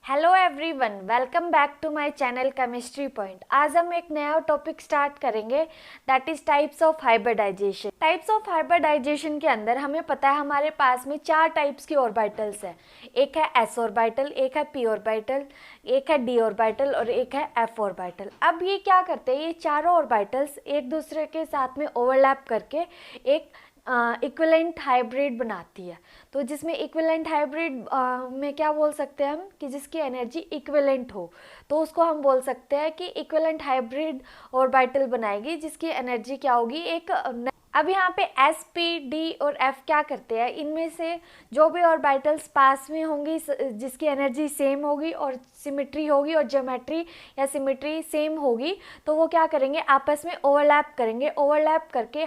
Hello everyone, welcome back to my channel chemistry point. आज हम एक नया टॉपिक स्टार्ट करेंगे, that is types of hybridization. Types of hybridization के अंदर हमें पता है हमारे पास में 4 टाइप्स की ऑर्बिटल्स है। एक है एस ऑर्बिटल, एक है पी ऑर्बिटल, एक है डी ऑर्बिटल और एक है एफ ऑर्बिटल। अब ये क्या करते हैं, ये चारों ऑर्बिटल्स एक दूसरे के साथ में ओवरलैप करके एक इक्विवेलेंट हाइब्रिड बनाती है। तो जिसमें इक्विवेलेंट हाइब्रिड में क्या बोल सकते हैं हम कि जिसकी एनर्जी इक्विवेलेंट हो, तो उसको हम बोल सकते हैं कि इक्विवेलेंट हाइब्रिड ऑर्बिटल बनाएगी जिसकी एनर्जी क्या होगी, एक। अब यहाँ पे एस, पी, डी और एफ क्या करते हैं, इनमें से जो भी ऑर्बिटल्स पास में होंगी जिसकी एनर्जी सेम होगी और सिमेट्री होगी और ज्योमेट्री या सिमेट्री सेम होगी, तो वो क्या करेंगे, आपस में ओवरलैप करेंगे। ओवरलैप करके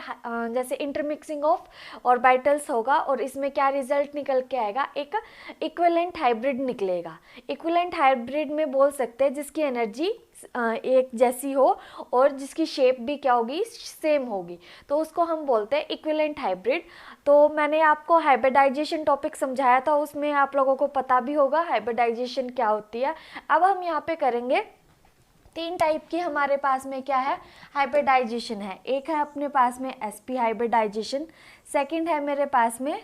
जैसे इंटरमिक्सिंग ऑफ ऑर्बिटल्स होगा और इसमें क्या रिजल्ट निकल के आएगा, एक इक्विवेलेंट हाइब्रिड निकलेगा। इक्विवेलेंट हाइब्रिड में बोल सकते हैं जिसकी एनर्जी एक जैसी हो और जिसकी शेप भी क्या होगी, सेम होगी, तो उसको हम बोलते हैं इक्विवेलेंट हाइब्रिड। तो मैंने आपको हाइब्रिडाइजेशन टॉपिक समझाया था, उसमें आप लोगों को पता भी होगा हाइब्रिडाइजेशन क्या होती है। अब हम यहाँ पे करेंगे 3 टाइप की हमारे पास में क्या है, हाइब्रिडाइजेशन है। एक है अपने पास में sp हाइब्रिडाइजेशन, सेकंड है मेरे पास में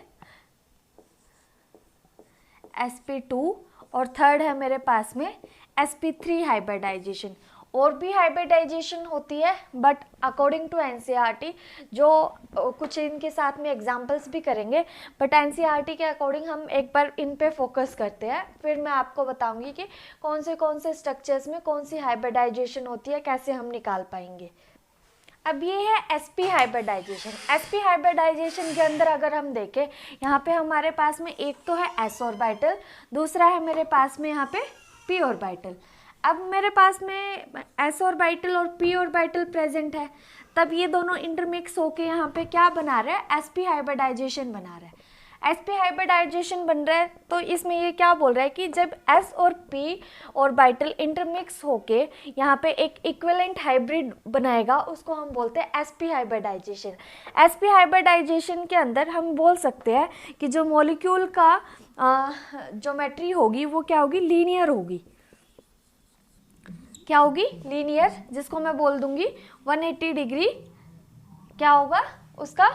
sp2 और थर्ड है मेरे पास में sp3 हाइब्रिडाइजेशन। और भी हाइब्रिडाइजेशन होती है बट अकॉर्डिंग टू एनसीईआरटी, जो कुछ इनके साथ में एग्जांपल्स भी करेंगे, बट एनसीईआरटी के अकॉर्डिंग हम एक बार इन पे फोकस करते हैं। फिर मैं आपको बताऊंगी कि कौन से स्ट्रक्चर्स में कौन सी हाइब्रिडाइजेशन होती है, कैसे हम निकाल पाएंगे। अब ये है sp हाइब्रिडाइजेशन। sp हाइब्रिडाइजेशन के अंदर अगर हम देखें, यहाँ पे हमारे पास में एक तो है s ऑर्बिटल, दूसरा है मेरे पास में यहाँ पे p ऑर्बिटल। अब मेरे पास में s ऑर्बिटल और p ऑर्बिटल प्रेजेंट है, तब ये दोनों इंटरमिक्स होके यहाँ पे क्या बना रहा है, sp हाइब्रिडाइजेशन बना रहा है। sp हाइब्रिडाइजेशन बन रहा है, तो इसमें ये क्या बोल रहा है कि जब s और p ऑर्बिटल इंटरमिक्स होके यहाँ पे एक इक्विवेलेंट हाइब्रिड बनाएगा, उसको हम बोलते हैं sp हाइब्रिडाइजेशन। sp हाइब्रिडाइजेशन के अंदर हम बोल सकते हैं कि जो मॉलिक्यूल का ज्योमेट्री होगी वो क्या होगी, लीनियर होगी। क्या होगी, लीनियर, जिसको मैं बोल दूंगी 180 डिग्री। क्या होगा उसका,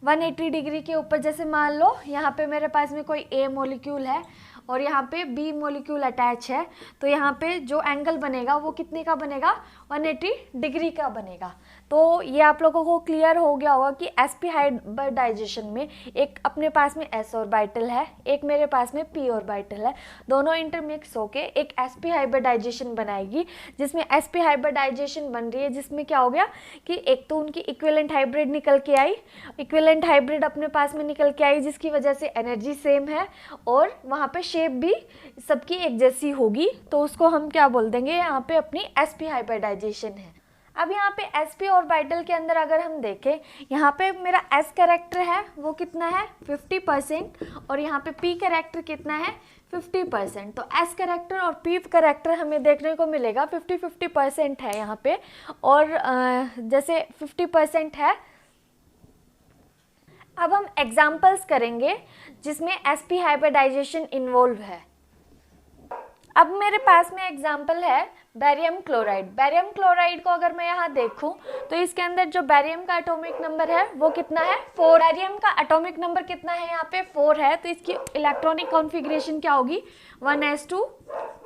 180 डिग्री के ऊपर, जैसे मान लो यहाँ पे मेरे पास में कोई ए मॉलिक्यूल है और यहाँ पे बी मॉलिक्यूल अटैच है, तो यहाँ पे जो एंगल बनेगा वो कितने का बनेगा, 180 डिग्री का बनेगा। तो ये आप लोगों को क्लियर हो गया होगा कि sp हाइब्रिडाइजेशन में एक अपने पास में s ऑर्बिटल है, एक मेरे पास में p ऑर्बिटल है, दोनों इंटरमिक्स होके एक sp हाइब्रिडाइजेशन बनाएगी। जिसमें sp हाइब्रिडाइजेशन बन रही है, जिसमें क्या हो गया कि एक तो उनकी इक्विवेलेंट हाइब्रिड निकल के आई, इक्विवेलेंट हाइब्रिड अपने पास में निकल के आई जिसकी वजह से एनर्जी सेम है और वहाँ पे शेप भी सबकी एक जैसी होगी, तो उसको हम क्या बोल देंगे, यहाँ पे अपनी sp हाइब्रिडाइजेशन है। अब यहाँ पे sp ऑर्बिटल के अंदर अगर हम देखें, यहाँ पे मेरा s कैरेक्टर है वो कितना है 50% और यहाँ पे p कैरेक्टर कितना है 50%। तो s कैरेक्टर और p कैरेक्टर हमें देखने को मिलेगा 50-50% है यहाँ पे, और जैसे 50% है। अब हम एग्जाम्पल्स करेंगे जिसमें sp हाइब्रिडाइजेशन इन्वॉल्व है। अब मेरे पास में एग्जाम्पल है बेरियम क्लोराइड। बेरियम क्लोराइड को अगर मैं यहाँ देखूं तो इसके अंदर जो बेरियम का एटॉमिक नंबर है वो कितना है, 4। बेरियम का एटॉमिक नंबर कितना है, यहाँ पे 4 है, तो इसकी इलेक्ट्रॉनिक कॉन्फ़िगरेशन क्या होगी, 1s2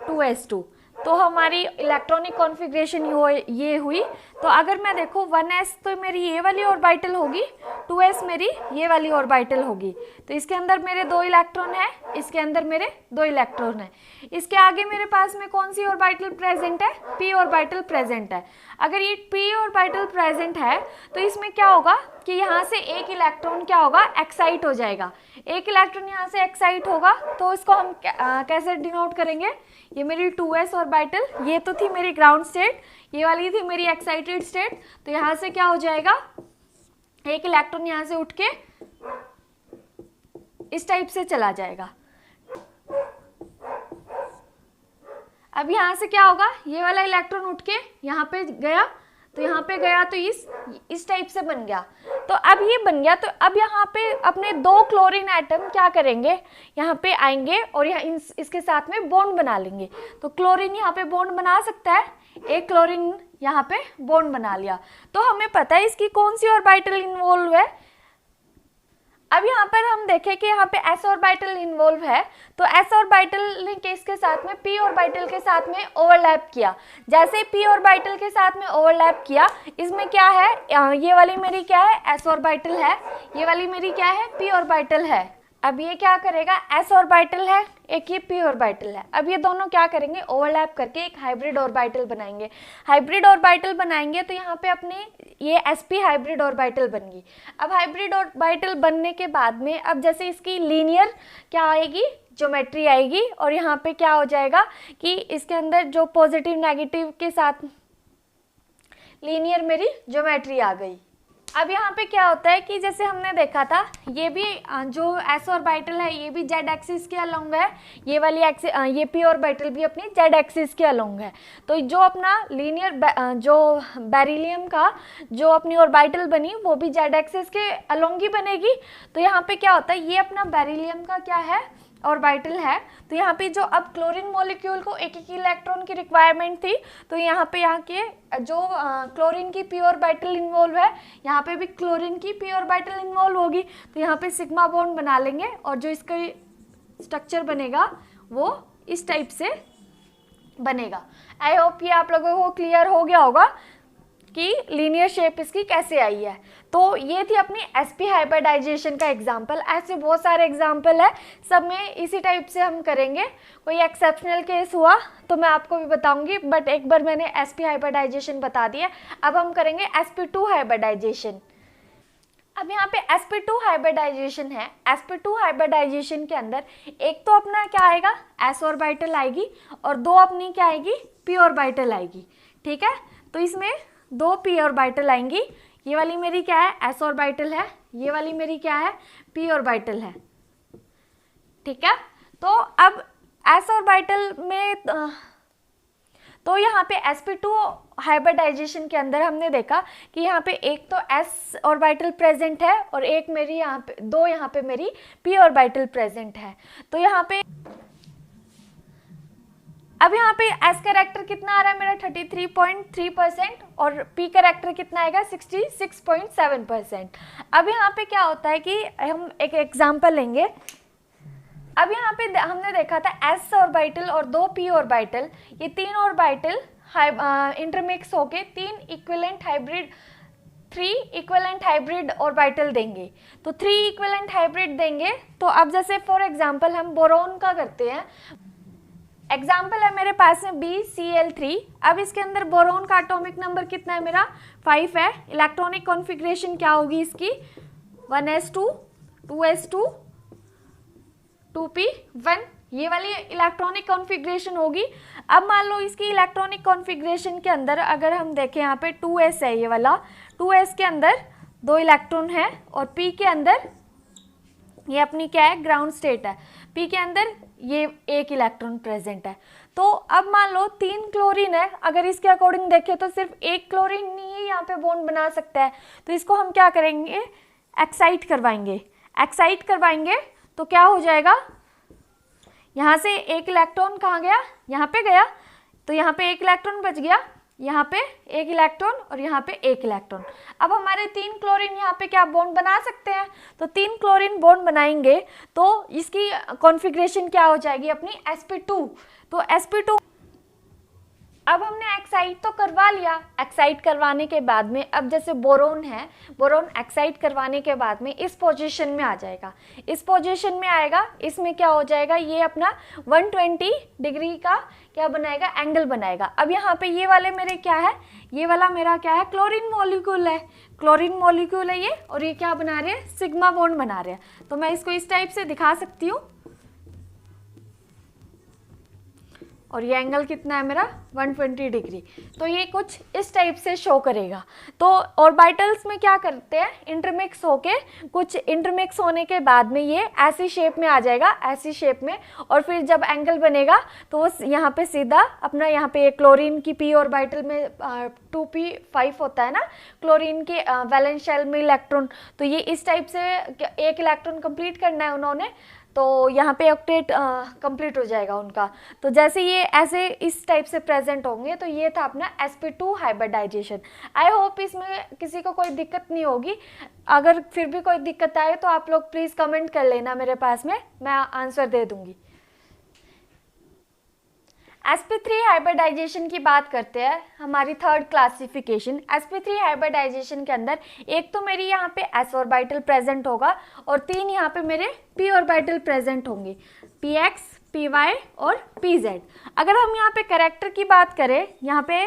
2s2। तो हमारी इलेक्ट्रॉनिक कॉन्फ़िगरेशन ये हुई। तो अगर मैं देखूँ 1s तो मेरी ये वाली ऑर्बिटल होगी, 2s मेरी ये वाली ऑर्बिटल होगी, तो इसके अंदर मेरे 2 इलेक्ट्रॉन है, इसके अंदर मेरे 2 इलेक्ट्रॉन है। इसके आगे मेरे पास में कौन सी ऑर्बिटल प्रेजेंट है, p ऑर्बिटल प्रेजेंट है। अगर ये p ऑर्बिटल प्रेजेंट है तो इसमें क्या होगा कि यहाँ से एक इलेक्ट्रॉन क्या होगा, एक्साइट हो जाएगा। एक इलेक्ट्रॉन यहाँ से एक्साइट होगा तो इसको हम कैसे डिनोट करेंगे, ये मेरी 2s ऑर्बिटल, ये तो थी मेरी ग्राउंड स्टेट, ये वाली थी मेरी एक्साइटेड स्टेट, तो यहाँ से क्या हो जाएगा, एक इलेक्ट्रॉन यहाँ से उठ के इस टाइप से चला जाएगा। अब यहाँ से क्या होगा, ये वाला इलेक्ट्रॉन उठ के यहाँ पे गया, तो यहाँ पे गया तो इस टाइप से बन गया। तो अब ये बन गया, तो अब यहाँ पे अपने 2 क्लोरीन एटम क्या करेंगे, यहाँ पे आएंगे और यहाँ इसके साथ में बॉन्ड बना लेंगे। तो क्लोरीन यहाँ पे बॉन्ड बना सकता है, एक क्लोरीन यहाँ पे बॉन्ड बना लिया। तो हमें पता है इसकी कौन सी ऑर्बिटल इन्वॉल्व है। अब यहाँ पर हम देखें कि यहाँ पे s ऑर्बिटल इन्वॉल्व है, तो s ऑर्बिटल ने किसके साथ में, p ऑर्बिटल के साथ में ओवरलैप किया। जैसे p ऑर्बिटल के साथ में ओवरलैप किया, इसमें क्या है, ये वाली मेरी क्या है, s ऑर्बिटल है, ये वाली मेरी क्या है, p ऑर्बिटल है। अब ये क्या करेगा, s ऑर्बिटल है, एक ये p ऑर्बिटल है। अब ये दोनों क्या करेंगे, ओवरलैप करके एक हाइब्रिड ऑर्बिटल बनाएंगे। हाइब्रिड ऑर्बिटल बनाएंगे तो यहाँ पे अपने ये sp हाइब्रिड ऑर्बिटल बन गई। अब हाइब्रिड ऑर्बिटल बनने के बाद में अब जैसे इसकी लीनियर क्या आएगी, ज्योमेट्री आएगी, और यहाँ पे क्या हो जाएगा कि इसके अंदर जो पॉजिटिव नेगेटिव के साथ लीनियर मेरी ज्योमेट्री आ गई। अब यहाँ पे क्या होता है कि जैसे हमने देखा था, ये भी जो s ऑर्बिटल है ये भी z एक्सिस के अलोंग है, ये वाली ये p ऑर्बिटल भी अपनी z एक्सिस के अलोंग है। तो जो अपना लीनियर जो बेरिलियम का जो अपनी ऑर्बिटल बनी वो भी z एक्सिस के अलोंग ही बनेगी। तो यहाँ पे क्या होता है, ये अपना बेरिलियम का क्या है, ऑर्बिटल है। तो यहाँ पे जो अब क्लोरीन मॉलिक्यूल को एक इलेक्ट्रॉन की रिक्वायरमेंट थी, तो यहाँ पे यहाँ के जो क्लोरीन की p ऑर्बिटल इन्वॉल्व है, यहाँ पे भी क्लोरीन की p ऑर्बिटल इन्वॉल्व होगी। तो यहाँ पे सिग्मा बॉन्ड बना लेंगे और जो इसका स्ट्रक्चर बनेगा वो इस टाइप से बनेगा। आई होप ये आप लोगों को क्लियर हो गया होगा कि लीनियर शेप इसकी कैसे आई है। तो ये थी अपनी sp हाइब्रिडाइजेशन का एग्जाम्पल। ऐसे बहुत सारे एग्जाम्पल है, सब में इसी टाइप से हम करेंगे। कोई एक्सेप्शनल केस हुआ तो मैं आपको भी बताऊंगी, बट एक बार मैंने sp हाइब्रिडाइजेशन बता दिया। अब हम करेंगे sp2 हाइब्रिडाइजेशन। अब यहाँ पे sp2 हाइब्रिडाइजेशन है। sp2 हाइब्रिडाइजेशन के अंदर एक तो अपना क्या आएगा, s ऑर्बिटल आएगी, और 2 अपनी क्या आएगी, p ऑर्बिटल आएगी। ठीक है, तो इसमें 2 p ऑर्बिटल आएंगी। ये वाली मेरी क्या है, s ऑर्बिटल है, ये वाली मेरी क्या है, p ऑर्बिटल है। ठीक है, तो अब s ऑर्बिटल में तो यहाँ पे sp2 हाइब्रिडाइजेशन के अंदर हमने देखा कि यहाँ पे एक तो s ऑर्बिटल प्रेजेंट है और एक मेरी यहाँ पे 2 यहाँ पे मेरी p ऑर्बिटल प्रेजेंट है। तो यहाँ पे अब यहाँ पे s कैरेक्टर कितना आ रहा है मेरा 33.3% और p कैरेक्टर कितना आएगा 66.7%। अब यहाँ पे क्या होता है कि हम एक एग्जांपल लेंगे। अब यहाँ पे हमने देखा था s ऑर्बिटल और 2 p ऑर्बिटल, ये 3 ऑर्बिटल इंटरमिक्स होके 3 इक्विवेलेंट हाइब्रिड ऑर्बिटल देंगे। तो 3 इक्विवेलेंट हाइब्रिड देंगे। तो अब जैसे फॉर एग्जांपल हम बोरोन का करते हैं। एग्जाम्पल है मेरे पास में BCl3। अब इसके अंदर बोरोन का एटॉमिक नंबर कितना है मेरा, 5 है। इलेक्ट्रॉनिक कॉन्फ़िगरेशन क्या होगी इसकी, 1s2 2s2 2p1, ये वाली इलेक्ट्रॉनिक कॉन्फ़िगरेशन होगी। अब मान लो इसकी इलेक्ट्रॉनिक कॉन्फ़िगरेशन के अंदर अगर हम देखें, यहाँ पे 2s है, ये वाला 2s के अंदर 2 इलेक्ट्रॉन है और p के अंदर ये अपनी क्या है, ग्राउंड स्टेट है। p के अंदर ये 1 इलेक्ट्रॉन प्रेजेंट है। तो अब मान लो 3 क्लोरीन है, अगर इसके अकॉर्डिंग देखें तो सिर्फ 1 क्लोरीन नहीं यहाँ पे बॉन्ड बना सकता है। तो इसको हम क्या करेंगे, एक्साइट करवाएंगे। एक्साइट करवाएंगे तो क्या हो जाएगा, यहाँ से 1 इलेक्ट्रॉन कहाँ गया, यहाँ पे गया। तो यहाँ पे 1 इलेक्ट्रॉन बच गया, यहाँ पे 1 इलेक्ट्रॉन और यहाँ पे 1 इलेक्ट्रॉन। अब हमारे 3 क्लोरीन यहाँ पे क्या बॉन्ड बना सकते हैं। तो 3 क्लोरीन बॉन्ड बनाएंगे तो इसकी कॉन्फ़िगरेशन क्या हो जाएगी अपनी sp2। तो sp2 अब हमने एक्साइट तो करवा लिया। एक्साइट करवाने के बाद में अब जैसे बोरोन है, बोरोन एक्साइट करवाने के बाद में इस पोजीशन में आ जाएगा। इस पोजीशन में आएगा, इसमें क्या हो जाएगा, ये अपना 120 डिग्री का क्या बनाएगा, एंगल बनाएगा। अब यहाँ पे ये वाले मेरे क्या है, ये वाला मेरा क्या है, क्लोरीन मॉलिक्यूल है। क्लोरीन मॉलिक्यूल है ये, और ये क्या बना रहे हैं, सिग्मा बॉन्ड बना रहे हैं। तो मैं इसको इस टाइप से दिखा सकती हूँ। और ये एंगल कितना है मेरा 120 डिग्री। तो ये कुछ इस टाइप से शो करेगा। तो ऑर्बिटल्स में क्या करते हैं, इंटरमिक्स होके, कुछ इंटरमिक्स होने के बाद में ये ऐसी शेप में आ जाएगा, ऐसी शेप में, और फिर जब एंगल बनेगा तो वो यहाँ पे सीधा अपना, यहाँ पे क्लोरीन की p ऑर्बिटल में 2p5 होता है ना क्लोरीन के वैलेंस शेल में इलेक्ट्रॉन, तो ये इस टाइप से एक इलेक्ट्रॉन कंप्लीट करना है उन्होंने, तो यहाँ पे ऑक्टेट कंप्लीट हो जाएगा उनका। तो जैसे ये ऐसे इस टाइप से प्रेजेंट होंगे। तो ये था अपना sp2 हाइब्रिडाइजेशन। आई होप इसमें किसी को कोई दिक्कत नहीं होगी। अगर फिर भी कोई दिक्कत आए तो आप लोग प्लीज़ कमेंट कर लेना मेरे पास में, मैं आंसर दे दूंगी। sp3 हाइब्रिडाइजेशन की बात करते हैं, हमारी थर्ड क्लासिफिकेशन। sp3 हाइब्रिडाइजेशन के अंदर एक तो मेरी यहाँ पे s ऑर्बिटल प्रेजेंट होगा और 3 यहाँ पे मेरे p ऑर्बिटल प्रेजेंट होंगे, px, py और pz। अगर हम यहाँ पे कैरेक्टर की बात करें, यहाँ पे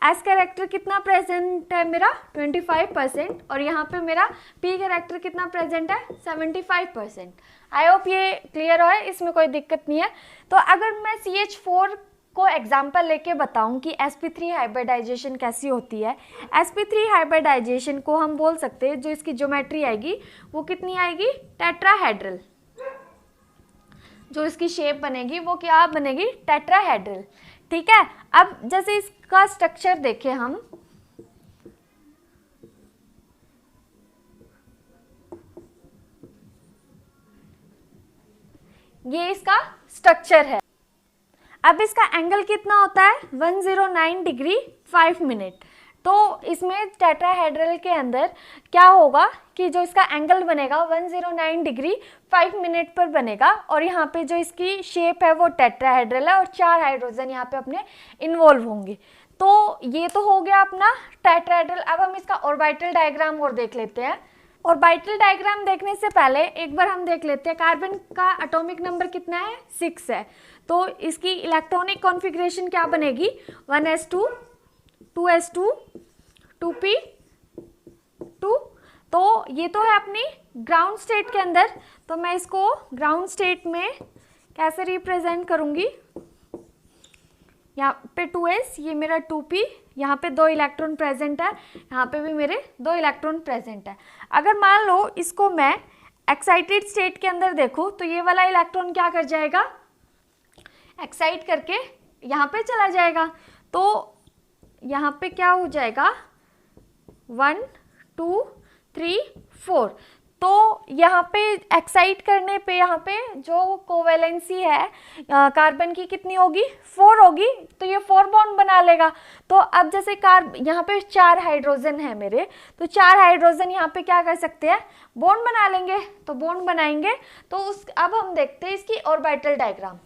s कैरेक्टर कितना प्रेजेंट है मेरा 25%, और यहाँ पे मेरा p कैरेक्टर कितना प्रेजेंट है 75%। आई होप ये क्लियर हो, इसमें कोई दिक्कत नहीं है। तो अगर मैं CH4 को एग्जाम्पल लेके बताऊं कि sp3 हाइब्रिडाइजेशन कैसी होती है, sp3 हाइब्रिडाइजेशन को हम बोल सकते हैं, जो इसकी ज्योमेट्री आएगी वो कितनी आएगी, टेट्राहेड्रल। जो इसकी शेप बनेगी वो क्या बनेगी, टेट्राहेड्रल। ठीक है। अब जैसे इसका स्ट्रक्चर देखें हम, ये इसका स्ट्रक्चर है। अब इसका एंगल कितना होता है 109 डिग्री 5 मिनट। तो इसमें टेट्राहेड्रल के अंदर क्या होगा कि जो इसका एंगल बनेगा 109 डिग्री 5 मिनट पर बनेगा, और यहाँ पे जो इसकी शेप है वो टेट्राहेड्रल है और 4 हाइड्रोजन यहाँ पे अपने इन्वॉल्व होंगे। तो ये तो हो गया अपना टेट्राहेड्रल। अब हम इसका ऑर्बिटल डायग्राम और देख लेते हैं। ऑर्बिटल डायग्राम देखने से पहले एक बार हम देख लेते हैं कार्बन का एटॉमिक नंबर कितना है, 6 है। तो इसकी इलेक्ट्रॉनिक कॉन्फ़िगरेशन क्या बनेगी, 1s2, 2s2, 2p2। तो ये तो है अपनी ग्राउंड स्टेट के अंदर। तो मैं इसको ग्राउंड स्टेट में कैसे रिप्रेजेंट करूंगी, यहाँ पे 2s, ये मेरा 2p, यहाँ पे 2 इलेक्ट्रॉन प्रेजेंट है, यहाँ पे भी मेरे 2 इलेक्ट्रॉन प्रेजेंट है। अगर मान लो इसको मैं एक्साइटेड स्टेट के अंदर देखूँ तो ये वाला इलेक्ट्रॉन क्या कर जाएगा, एक्साइट करके यहाँ पे चला जाएगा। तो यहाँ पे क्या हो जाएगा 1, 2, 3, 4। तो यहाँ पे एक्साइट करने पे यहाँ पे जो कोवेलेंसी है कार्बन की कितनी होगी, 4 होगी। तो ये 4 बॉन्ड बना लेगा। तो अब जैसे यहाँ पे 4 हाइड्रोजन है मेरे, तो 4 हाइड्रोजन यहाँ पे क्या कर सकते हैं, बॉन्ड बना लेंगे। तो बॉन्ड बनाएंगे तो अब हम देखते हैं इसकी ऑर्बिटल डायग्राम।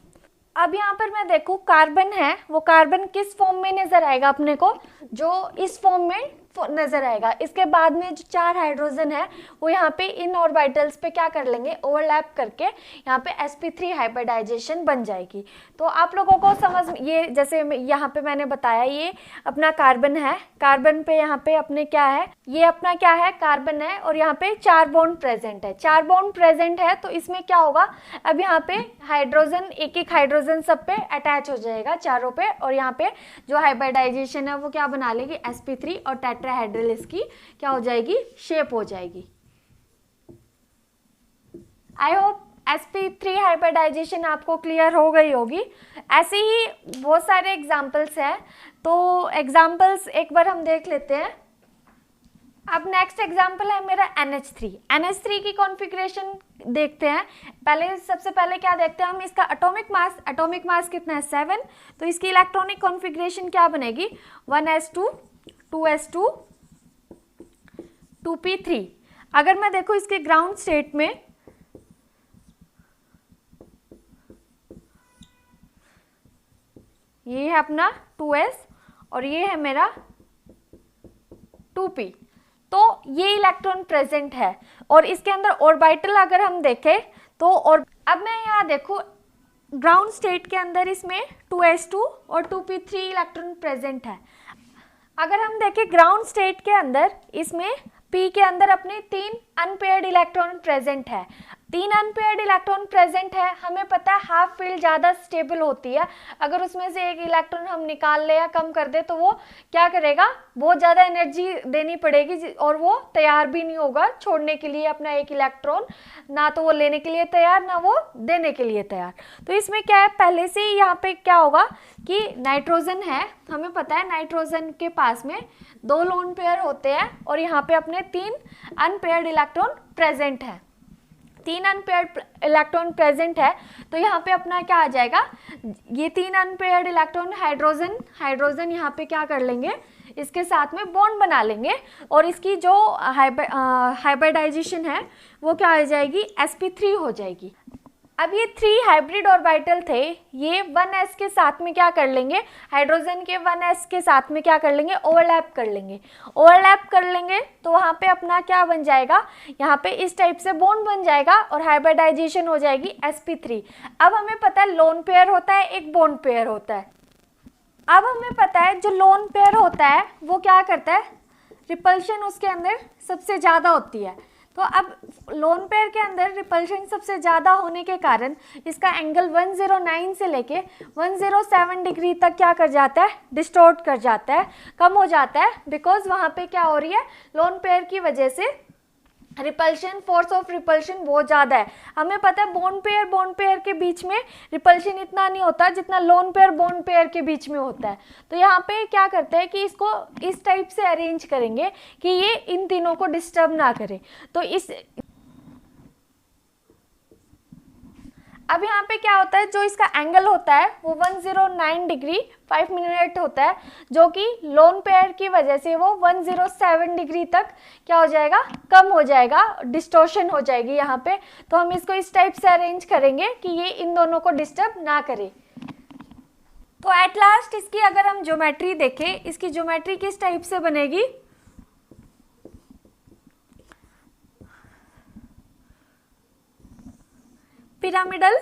अब यहाँ पर मैं देखूँ कार्बन है, वो कार्बन किस फॉर्म में नजर आएगा अपने को, जो इस फॉर्म में नजर आएगा। इसके बाद में जो 4 हाइड्रोजन है वो यहाँ पे इन ऑर्बिटल्स पे क्या कर लेंगे, ओवरलैप करके यहाँ पे sp3 हाइब्रिडाइजेशन बन जाएगी। तो आप लोगों को समझ, ये जैसे यहाँ पे मैंने बताया ये अपना कार्बन है, कार्बन पे यहाँ पे अपने क्या है, ये अपना क्या है, कार्बन है, और यहाँ पे 4 बॉन्ड प्रेजेंट है। 4 बॉन्ड प्रेजेंट है तो इसमें क्या होगा, अब यहाँ पे हाइड्रोजन, एक हाइड्रोजन सब पे अटैच हो जाएगा चारों पे, और यहाँ पे जो हाइब्रिडाइजेशन है वो क्या बना लेगी, sp3 और टेट्राहेड्रल इसकी क्या हो जाएगी, शेप हो जाएगी। आई होप sp3 हाइब्रिडाइजेशन आपको क्लियर हो गई होगी। ऐसे ही बहुत सारे एग्जाम्पल्स हैं, तो एग्जाम्पल्स एक बार हम देख लेते हैं। अब नेक्स्ट एग्जाम्पल है मेरा NH3। NH3 की कॉन्फ़िगरेशन देखते हैं। सबसे पहले क्या देखते हैं हम, इसका एटॉमिक मास कितना है 7। तो इसकी इलेक्ट्रॉनिक कॉन्फ़िगरेशन क्या बनेगी, 1s2, 2s2, 2p3। अगर मैं देखूँ इसके ग्राउंड स्टेट में, ये है अपना 2s और ये है मेरा 2p। तो ये इलेक्ट्रॉन प्रेजेंट है, और इसके अंदर ऑर्बिटल अगर हम देखें तो, और अब मैं यहाँ देखूँ ग्राउंड स्टेट के अंदर इसमें 2s2 और 2p3 इलेक्ट्रॉन प्रेजेंट है। अगर हम देखें ग्राउंड स्टेट के अंदर इसमें p के अंदर अपने 3 अनपेयर्ड इलेक्ट्रॉन प्रेजेंट है। तीन अनपेयर्ड इलेक्ट्रॉन प्रेजेंट है, हमें पता है हाफ फील्ड ज़्यादा स्टेबल होती है, अगर उसमें से एक इलेक्ट्रॉन हम निकाल ले या कम कर दे तो वो क्या करेगा, बहुत ज़्यादा एनर्जी देनी पड़ेगी और वो तैयार भी नहीं होगा छोड़ने के लिए अपना एक इलेक्ट्रॉन, ना तो वो लेने के लिए तैयार ना वो देने के लिए तैयार। तो इसमें क्या है, पहले से ही यहाँ पे क्या होगा कि नाइट्रोजन है, हमें पता है नाइट्रोजन के पास में 2 लोन पेयर होते हैं और यहाँ पे अपने 3 अनपेयर्ड इलेक्ट्रॉन प्रेजेंट है। 3 अनपेयर्ड इलेक्ट्रॉन प्रेजेंट है तो यहाँ पे अपना क्या आ जाएगा, ये 3 अनपेयर्ड इलेक्ट्रॉन हाइड्रोजन यहाँ पे क्या कर लेंगे, इसके साथ में बॉन्ड बना लेंगे और इसकी जो हाइब्रिडाइजेशन है वो क्या हो जाएगी, sp3 हो जाएगी। अब ये 3 हाइब्रिड ऑर्बिटल थे, ये 1s के साथ में क्या कर लेंगे, हाइड्रोजन के 1s के साथ में क्या कर लेंगे, ओवरलैप कर लेंगे तो वहाँ पे अपना क्या बन जाएगा, यहाँ पे इस टाइप से बॉन्ड बन जाएगा और हाइब्रिडाइजेशन हो जाएगी sp3। अब हमें पता है लोन पेयर होता है, एक बॉन्ड पेयर होता है। अब हमें पता है जो लोन पेयर होता है वो क्या करता है, रिपल्शन उसके अंदर सबसे ज़्यादा होती है। तो अब लोन पेयर के अंदर रिपल्शन सबसे ज़्यादा होने के कारण इसका एंगल 109 से लेके 107 डिग्री तक क्या कर जाता है, डिस्टॉर्ट कर जाता है, कम हो जाता है, बिकॉज वहाँ पे क्या हो रही है, लोन पेयर की वजह से रिपल्शन, फोर्स ऑफ रिपल्शन बहुत ज़्यादा है। हमें पता है बॉन्ड पेयर के बीच में रिपल्शन इतना नहीं होता जितना लोन पेयर बॉन्ड पेयर के बीच में होता है। तो यहाँ पे क्या करते हैं कि इसको इस टाइप से अरेंज करेंगे कि ये इन तीनों को डिस्टर्ब ना करे। तो अब यहाँ पे क्या होता है, जो इसका एंगल होता है वो 109 डिग्री 5 मिनट होता है, जो कि लोन पेयर की वजह से वो 107 डिग्री तक क्या हो जाएगा, कम हो जाएगा, डिस्टॉर्शन हो जाएगी यहाँ पे। तो हम इसको इस टाइप से अरेंज करेंगे कि ये इन दोनों को डिस्टर्ब ना करे। तो एट लास्ट इसकी अगर हम ज्योमेट्री देखें, इसकी ज्योमेट्री किस टाइप से बनेगी, पिरामिडल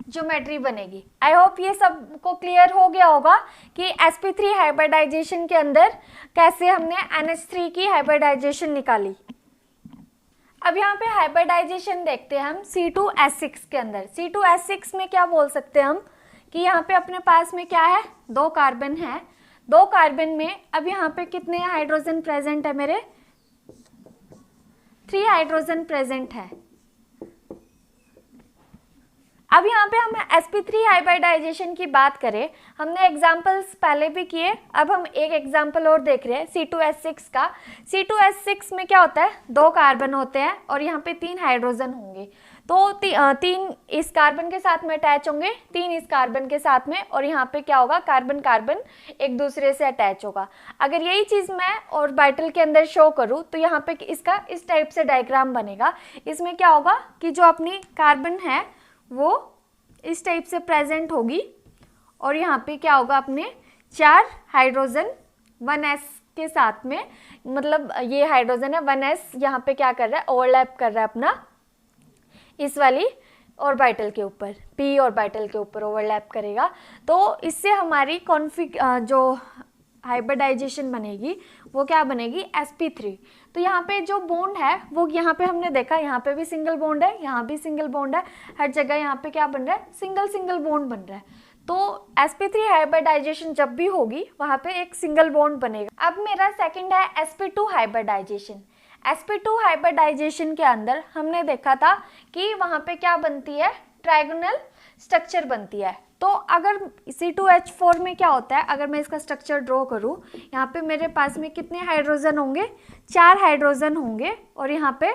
ज्योमेट्री बनेगी। आई होप ये सबको क्लियर हो गया होगा कि sp3 हाइब्रिडाइजेशन के अंदर कैसे हमने NH3 की हाइब्रिडाइजेशन निकाली। अब यहाँ पे हाइब्रिडाइजेशन देखते हैं हम C2H6 के अंदर। C2H6 में क्या बोल सकते हैं हम कि यहाँ पे अपने पास में क्या है, 2 कार्बन है, 2 कार्बन में अब यहाँ पे कितने हाइड्रोजन प्रेजेंट है, मेरे 3 हाइड्रोजन प्रेजेंट है। अब यहाँ पे हम sp3 हाइब्रिडाइजेशन की बात करें, हमने एग्जांपल्स पहले भी किए, अब हम एक एग्जांपल और देख रहे हैं C2H6 का। C2H6 में क्या होता है, 2 कार्बन होते हैं और यहाँ पे 3 हाइड्रोजन होंगे। तो 3 इस कार्बन के साथ में अटैच होंगे, 3 इस कार्बन के साथ में, और यहाँ पे क्या होगा, कार्बन कार्बन एक दूसरे से अटैच होगा। अगर यही चीज़ मैं ऑर्बिटल के अंदर शो करूँ तो यहाँ पे इसका इस टाइप से डायग्राम बनेगा। इसमें क्या होगा कि जो अपनी कार्बन है वो इस टाइप से प्रेजेंट होगी और यहाँ पे क्या होगा, अपने 4 हाइड्रोजन 1s के साथ में, मतलब ये हाइड्रोजन है 1s यहाँ पे क्या कर रहा है, ओवरलैप कर रहा है अपना इस वाली ऑर्बिटल के ऊपर, p ऑर्बिटल के ऊपर ओवरलैप करेगा। तो इससे हमारी जो हाइब्रिडाइजेशन बनेगी वो क्या बनेगी, sp3। तो यहाँ पे जो बॉन्ड है वो यहाँ पे हमने देखा, यहाँ पे भी सिंगल बॉन्ड है, यहाँ भी सिंगल बॉन्ड है, हर जगह यहाँ पे क्या बन रहा है, सिंगल बॉन्ड बन रहा है। तो sp3 हाइब्रिडाइजेशन जब भी होगी वहाँ पे एक सिंगल बॉन्ड बनेगा। अब मेरा सेकंड है sp2 हाइब्रिडाइजेशन। sp2 हाइब्रिडाइजेशन के अंदर हमने देखा था कि वहाँ पे क्या बनती है, ट्रायगोनल स्ट्रक्चर बनती है। तो अगर C2H4 में क्या होता है, अगर मैं इसका स्ट्रक्चर ड्रॉ करूँ, यहाँ पे मेरे पास में कितने हाइड्रोजन होंगे, 4 हाइड्रोजन होंगे, और यहाँ पे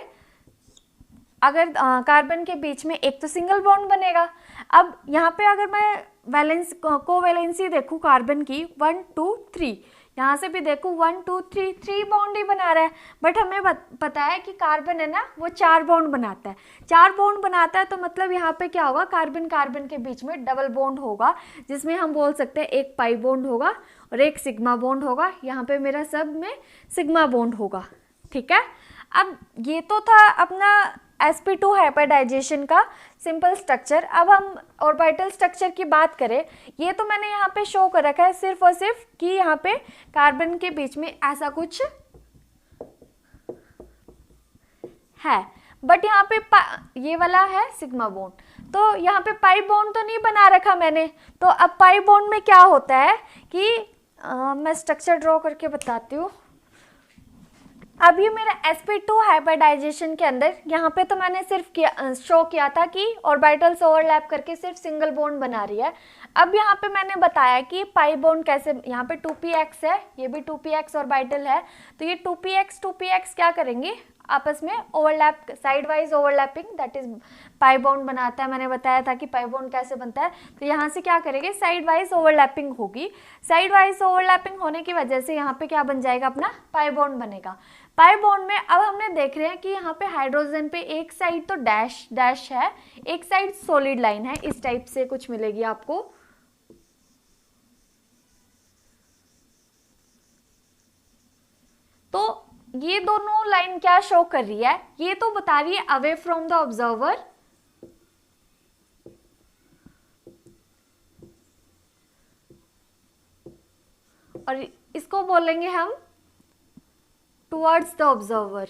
अगर कार्बन के बीच में एक तो सिंगल बॉन्ड बनेगा। अब यहाँ पे अगर मैं कोवैलेंसी देखूँ कार्बन की 1 2 3, यहाँ से भी देखूँ 1 2 3 बॉन्ड ही बना रहा है, बट हमें पता है कि कार्बन है ना वो 4 बॉन्ड बनाता है। 4 बॉन्ड बनाता है तो मतलब यहाँ पे क्या होगा, कार्बन कार्बन के बीच में डबल बॉन्ड होगा, जिसमें हम बोल सकते हैं एक पाई बॉन्ड होगा और एक सिग्मा बॉन्ड होगा। यहाँ पे मेरा सब में सिग्मा बॉन्ड होगा, ठीक है। अब ये तो था अपना sp2 हाइब्रिडाइजेशन का सिंपल स्ट्रक्चर। अब हम ऑर्बिटल स्ट्रक्चर की बात करें, ये तो मैंने यहाँ पे शो कर रखा है सिर्फ और सिर्फ कि यहाँ पे कार्बन के बीच में ऐसा कुछ है, बट यहाँ पे ये वाला है सिग्मा बॉन्ड, तो यहाँ पे पाई बॉन्ड तो नहीं बना रखा मैंने। तो अब पाई बॉन्ड में क्या होता है कि मैं स्ट्रक्चर ड्रॉ करके बताती हूँ। अब ये मेरा sp2 हाइब्रिडाइजेशन के अंदर यहाँ पे तो मैंने सिर्फ शो किया था कि ऑर्बिटल्स ओवरलैप करके सिर्फ सिंगल बॉन्ड बना रही है। अब यहाँ पे मैंने बताया कि पाई बॉन्ड कैसे, यहाँ पे 2px है, ये भी 2px ऑर्बिटल है, तो ये 2px क्या करेंगे आपस में overlap, side wise overlapping, that is pi bond बनाता है। मैंने बताया था कि पाई बॉन्ड कैसे बनता है, तो यहाँ से क्या करेंगे साइड वाइज ओवरलैपिंग होगी। साइड वाइज ओवरलैपिंग होने की वजह से यहाँ पे क्या बन जाएगा, अपना पाई बॉन्ड बनेगा। पाई बॉन्ड में अब हमने देख रहे हैं कि यहाँ पे हाइड्रोजन पे एक साइड तो डैश डैश है, एक साइड सॉलिड लाइन है, इस टाइप से कुछ मिलेगी आपको। तो ये दोनों लाइन क्या शो कर रही है, ये तो बता रही है अवे फ्रॉम द ऑब्जर्वर, और इसको बोलेंगे हम टुवर्ड्स द ऑब्जर्वर।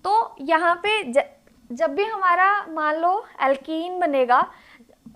तो यहाँ पे जब भी हमारा मान लो एल्कीन बनेगा,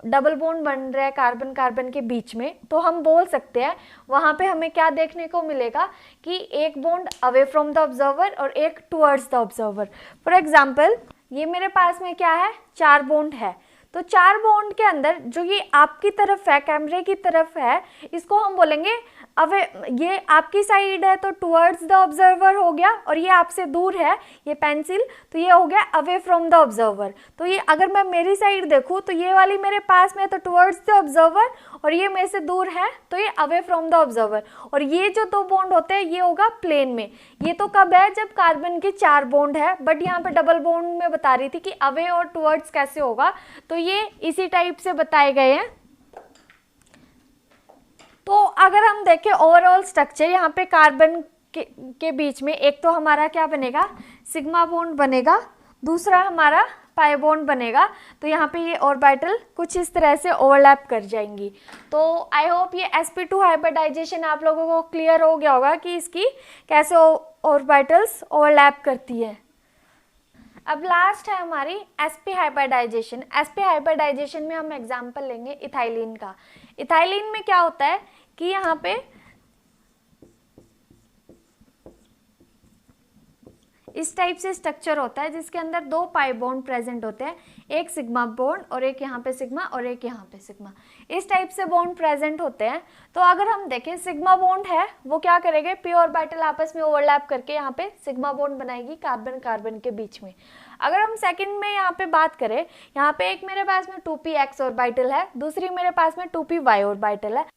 डबल बॉन्ड बन रहा है कार्बन कार्बन के बीच में, तो हम बोल सकते हैं वहां पे हमें क्या देखने को मिलेगा कि एक bond away from the observer और एक towards the observer. For example ये मेरे पास में क्या है, 4 बॉन्ड है, तो 4 बॉन्ड के अंदर जो ये आपकी तरफ है, कैमरे की तरफ है, इसको हम बोलेंगे अवे, ये आपकी साइड है तो टुवर्ड्स द ऑब्जर्वर हो गया, और ये आपसे दूर है ये पेंसिल, तो ये हो गया अवे फ्रॉम द ऑब्जर्वर। तो ये अगर मैं मेरी साइड देखूँ तो ये वाली मेरे पास में है तो टुवर्ड्स द ऑब्जर्वर, और ये मेरे से दूर है तो ये अवे फ्रॉम द ऑब्जर्वर। और ये जो 2 बॉन्ड होते हैं ये होगा प्लेन में। ये तो कब है, जब कार्बन के 4 बॉन्ड है, बट यहाँ पे डबल बॉन्ड में बता रही थी कि अवे और टुवर्ड्स कैसे होगा, तो ये इसी टाइप से बताए गए हैं। तो अगर हम देखें ओवरऑल स्ट्रक्चर, यहाँ पे कार्बन के बीच में एक तो हमारा क्या बनेगा, सिग्मा बॉन्ड बनेगा, दूसरा हमारा पाई बॉन्ड बनेगा, तो यहाँ पे ये ऑर्बिटल कुछ इस तरह से ओवरलैप कर जाएंगी। तो आई होप ये sp2 हाइब्रिडाइजेशन आप लोगों को क्लियर हो गया होगा कि इसकी कैसे ऑर्बिटल्स ओवरलैप करती है। अब लास्ट है हमारी sp हाइब्रिडाइजेशन। sp हाइब्रिडाइजेशन में हम एग्जांपल लेंगे इथाइलिन का। इथाइलिन में क्या होता है कि यहाँ पे इस टाइप से स्ट्रक्चर होता है जिसके अंदर 2 पाई बॉन्ड प्रेजेंट होते हैं, एक सिग्मा बॉन्ड और एक यहाँ पे सिग्मा और एक यहाँ पे सिग्मा, इस टाइप से बॉन्ड प्रेजेंट होते हैं। तो अगर हम देखें सिग्मा बॉन्ड है वो क्या करेंगे, पी ऑर्बिटल आपस में ओवरलैप करके यहाँ पे सिग्मा बॉन्ड बनाएगी कार्बन कार्बन के बीच में। अगर हम सेकंड में यहाँ पे बात करें, यहाँ पे एक मेरे पास में 2px ऑर्बिटल है, दूसरी मेरे पास में 2py ऑर्बिटल है।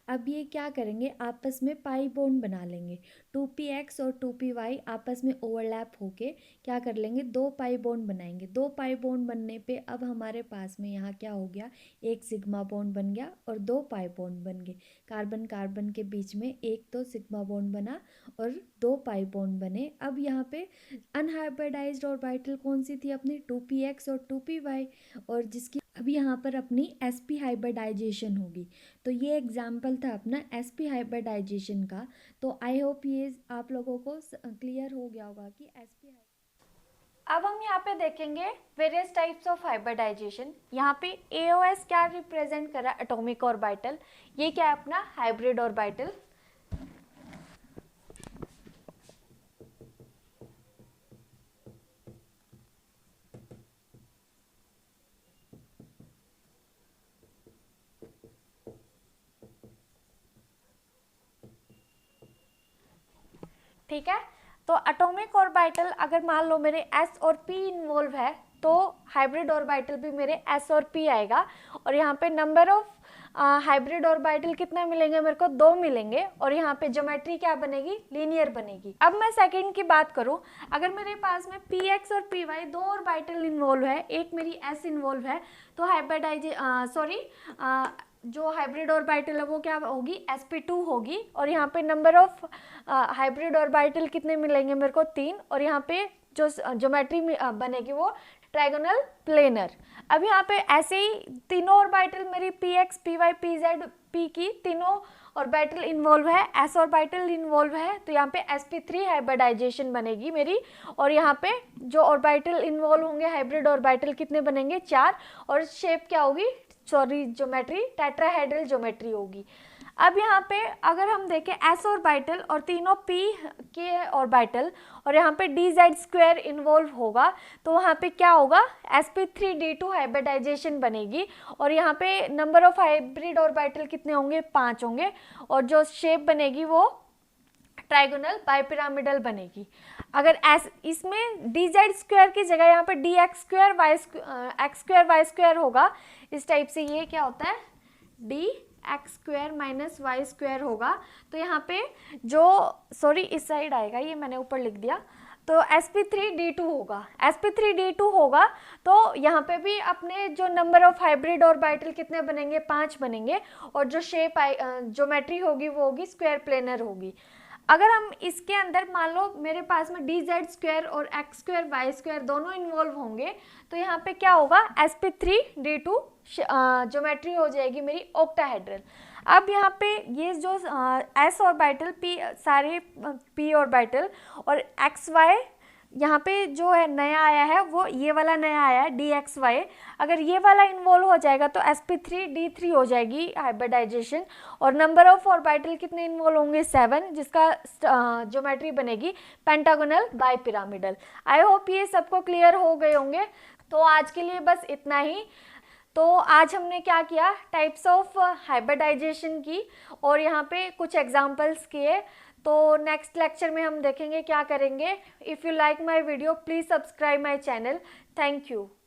अब ये क्या करेंगे, आपस में पाई बॉन्ड बना लेंगे, 2px और 2py आपस में ओवरलैप होके क्या कर लेंगे, 2 पाई बॉन्ड बनाएंगे। 2 पाई बॉन्ड बनने पे अब हमारे पास में यहाँ क्या हो गया, एक सिग्मा बॉन्ड बन गया और 2 पाई बॉन्ड बन गए। कार्बन कार्बन के बीच में एक तो सिग्मा बॉन्ड बना और 2 पाई बॉन्ड बने। अब यहाँ पे अनहाइब्रिडाइज्ड ऑर्बिटल कौन सी थी अपनी, 2px और 2py, और जिसकी अब यहाँ पर अपनी sp हाइब्रिडाइजेशन होगी। तो ये एग्जाम्पल था अपना sp हाइब्रिडाइजेशन का। तो आई होप ये आप लोगों को क्लियर हो गया होगा कि sp। अब हम यहाँ पे देखेंगे वेरियस टाइप्स ऑफ हाइब्रिडाइजेशन। यहाँ पे AOS क्या रिप्रेजेंट कर रहा है, एटॉमिक ऑर्बिटल। ये क्या है अपना हाइब्रिड ऑर्बिटल। ठीक है, तो एटॉमिक ऑर्बिटल अगर मान लो मेरे s और p इन्वॉल्व है तो हाइब्रिड ऑर्बिटल भी मेरे s और p आएगा। और यहाँ पे नंबर ऑफ हाइब्रिड ऑर्बिटल कितने मिलेंगे, मेरे को 2 मिलेंगे, और यहाँ पे ज्योमेट्री क्या बनेगी, लीनियर बनेगी। अब मैं सेकंड की बात करूँ, अगर मेरे पास में px और py 2 ऑर्बिटल इन्वॉल्व है, एक मेरी s इन्वॉल्व है, तो जो हाइब्रिड ऑर्बिटल है वो क्या होगी, sp2 होगी। और यहाँ पे नंबर ऑफ हाइब्रिड ऑर्बिटल कितने मिलेंगे मेरे को, 3। और यहाँ पे जो ज्योमेट्री बनेगी वो ट्रायगोनल प्लेनर। अब यहाँ पे ऐसे ही तीनों ऑर्बिटल मेरी px, py, pz, p की तीनों ऑर्बिटल इन्वॉल्व है, s ऑर्बिटल इन्वॉल्व है, तो यहाँ पे sp3 हाइब्रिडाइजेशन बनेगी मेरी। और यहाँ पे जो ऑर्बिटल इन्वॉल्व होंगे हाइब्रिड ऑर्बिटल कितने बनेंगे, 4। और शेप क्या होगी, सॉरी ज्योमेट्री टेट्राहेड्रल ज्योमेट्री होगी। अब यहाँ पे अगर हम देखें s ऑर्बिटल और तीनों p के ऑर्बिटल और यहाँ पे dz² इन्वॉल्व होगा, तो वहाँ पे क्या होगा, sp3d2 हाइब्रिडाइजेशन बनेगी। और यहाँ पे नंबर ऑफ हाइब्रिड ऑर्बिटल कितने होंगे, 5 होंगे। और जो शेप बनेगी वो ट्राइगोनल बाइपिरामिडल बनेगी। अगर इसमें dz² की जगह यहाँ पे dx² x² y² होगा, इस टाइप से ये क्या होता है, dx² - y² होगा। तो यहाँ पे जो सॉरी इस साइड आएगा, ये मैंने ऊपर लिख दिया, तो sp3d2 होगा। sp3d2 होगा तो यहाँ पे भी अपने जो नंबर ऑफ हाइब्रिड ऑर्बिटल कितने बनेंगे, 5 बनेंगे। और जो शेप ज्योमेट्री होगी वो होगी स्क्वायर प्लेनर होगी। अगर हम इसके अंदर मान लो मेरे पास में dz² और x² y² दोनों इन्वॉल्व होंगे, तो यहाँ पे क्या होगा, sp3d2 ज्योमेट्री हो जाएगी मेरी ऑक्टाहेड्रल। अब यहाँ पे ये जो s ऑर्बिटल p सारे p ऑर्बिटल और xy यहाँ पे जो है नया आया है वो ये वाला नया आया है dxy, अगर ये वाला इन्वॉल्व हो जाएगा तो sp3d3 हो जाएगी हाइब्रिडाइजेशन। और नंबर ऑफ ऑर्बिटल कितने इन्वॉल्व होंगे, 7, जिसका ज्योमेट्री बनेगी पेंटागोनल बाइपिरामिडल। आई होप ये सबको क्लियर हो गए होंगे। तो आज के लिए बस इतना ही। तो आज हमने क्या किया, टाइप्स ऑफ हाइब्रिडाइजेशन की और यहाँ पे कुछ एग्जांपल्स किए। तो नेक्स्ट लेक्चर में हम देखेंगे क्या करेंगे। If you like my video please subscribe my channel. Thank you.